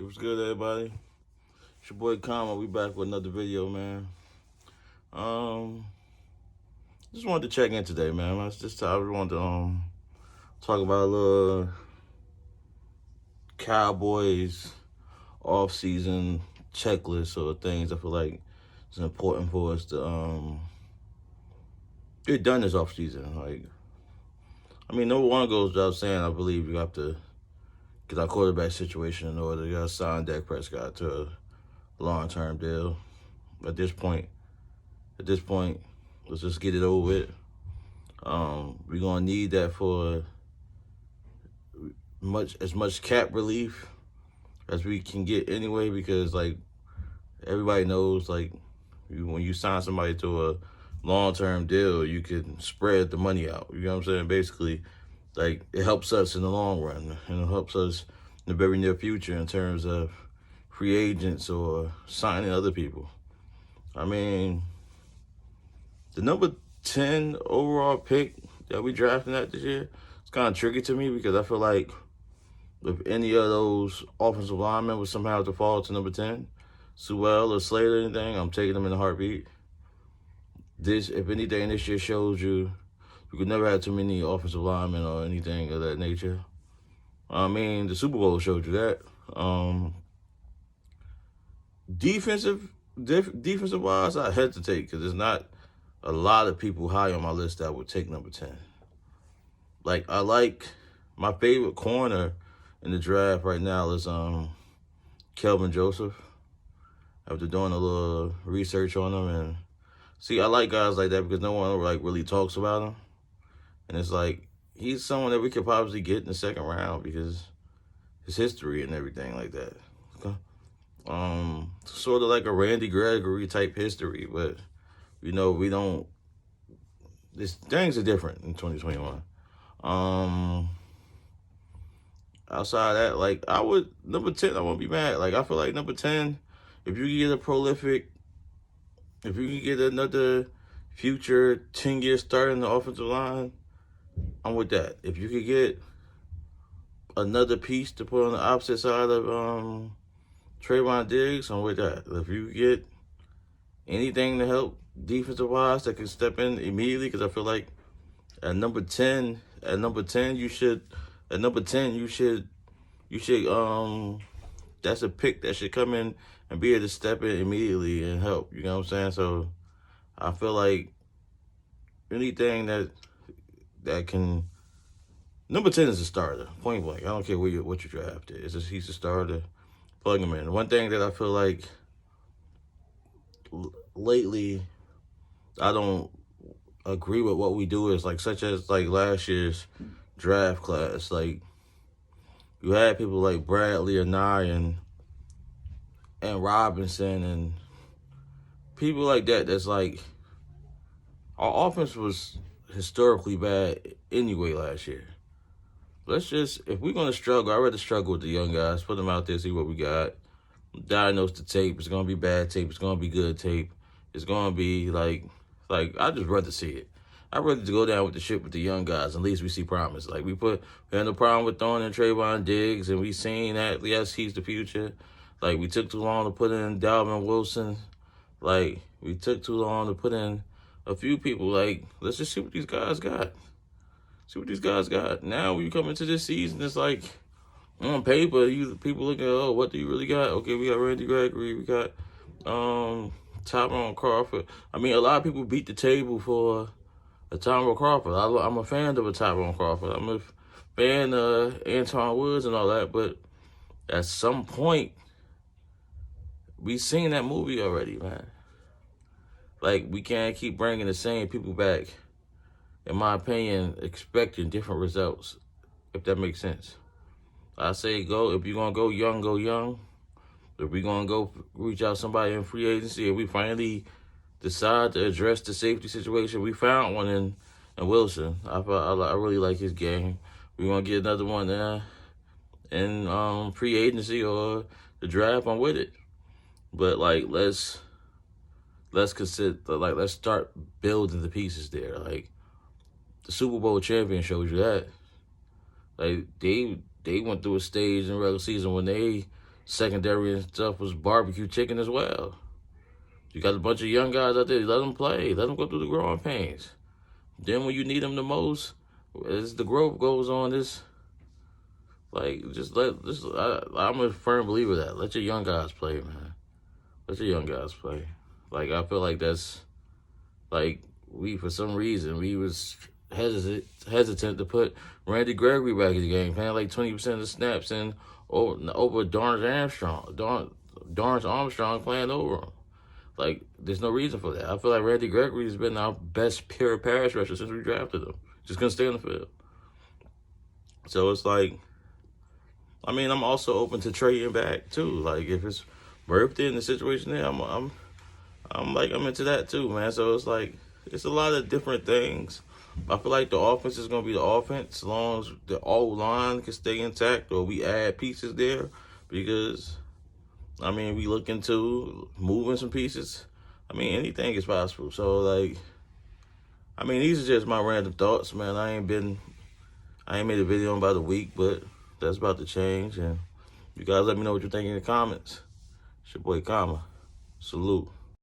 It was good, everybody. It's your boy Kama. We back with another video, man. Um, just wanted to check in today, man. I just wanted to talk about a little Cowboys off-season checklist or things I feel like it's important for us to get done this off-season. Number one goes without saying. I believe you have to get our quarterback situation in order. You got to sign Dak Prescott to a long-term deal. At this point, let's just get it over with. We're gonna need that for as much cap relief as we can get anyway, because everybody knows when you sign somebody to a long-term deal, you can spread the money out. You know what I'm saying? Basically, it helps us in the long run, and it helps us in the very near future in terms of free agents or signing other people. I mean, the number 10 overall pick that we drafted that this year, it's kind of tricky to me because I feel like if any of those offensive linemen would somehow have to fall to number 10, Sewell or Slater or anything, I'm taking them in a heartbeat. If anything, this year shows you could never have too many offensive linemen or anything of that nature. I mean, the Super Bowl showed you that. Defensive-wise, I hesitate because there's not a lot of people high on my list that would take number 10. I like my favorite corner in the draft right now is Kelvin Joseph. After doing a little research on him, and I like guys like that because no one really talks about him. And it's he's someone that we could probably get in the second round because his history and everything like that. Sort of like a Randy Gregory type history, but we don't. Things are different in 2021. Outside of that, number 10, I won't be mad. I feel like number 10, if you can get another future 10-year starter in the offensive line, I'm with that. If you could get another piece to put on the opposite side of Trayvon Diggs, I'm with that. If you get anything to help defensive-wise that can step in immediately, because I feel like at number 10, you should that's a pick that should come in and be able to step in immediately and help. You know what I'm saying? So I feel like anything that can. Number 10 is a starter, point blank. I don't care what you drafted. He's a starter. Plug him in. One thing that I feel like lately I don't agree with what we do is such as last year's draft class. You had people like Bradley and Nye and Robinson and people like that. That's our offense was historically bad anyway last year. If we're going to struggle, I'd rather struggle with the young guys, put them out there, see what we got, diagnose the tape. It's going to be bad tape. It's going to be good tape. It's going to be I'd just rather see it. I'd rather go down with the ship with the young guys. At least we see promise. We had no problem with throwing in Trayvon Diggs, and we seen that, yes, he's the future. We took too long to put in Dalvin Wilson. We took too long to put in a few people. Let's just see what these guys got. Now, when you come into this season, it's on paper, people look at, what do you really got? Okay, we got Randy Gregory. We got Tyrone Crawford. I mean, a lot of people beat the table for a Tyrone Crawford. I'm a fan of a Tyrone Crawford. I'm a fan of Antoine Woods and all that. But at some point, we've seen that movie already, man. We can't keep bringing the same people back, in my opinion, expecting different results, if that makes sense. I say if you're going to go young, go young. If we're going to go reach out somebody in free agency, if we finally decide to address the safety situation, we found one in Wilson. I really like his game. We're going to get another one there in free agency or the draft. I'm with it. But let's consider let's start building the pieces there. The Super Bowl champion shows you that. They went through a stage in regular season when they secondary and stuff was barbecue chicken as well. You got a bunch of young guys out there. Let them play. Let them go through the growing pains. Then when you need them the most, as the growth goes on, I'm a firm believer that let your young guys play, man. Let your young guys play. Like, I feel like that's, like, for some reason, we was hesitant to put Randy Gregory back in the game, playing like 20% of the snaps and over Dorrance Armstrong playing over him. Like, there's no reason for that. I feel like Randy Gregory has been our best pure pass rusher since we drafted him. Just couldn't stay on the field. So it's like, I mean, I'm also open to trading back too. Like, if it's worth it in the situation there, I'm into that too, man. So it's like, it's a lot of different things. I feel like the offense is gonna be the offense as long as the old line can stay intact or we add pieces there, because I mean, we look into moving some pieces. I mean, anything is possible. So, like, I mean, these are just my random thoughts, man. I ain't made a video in about a week, but that's about to change. And you guys let me know what you think in the comments. It's your boy Kama. Salute.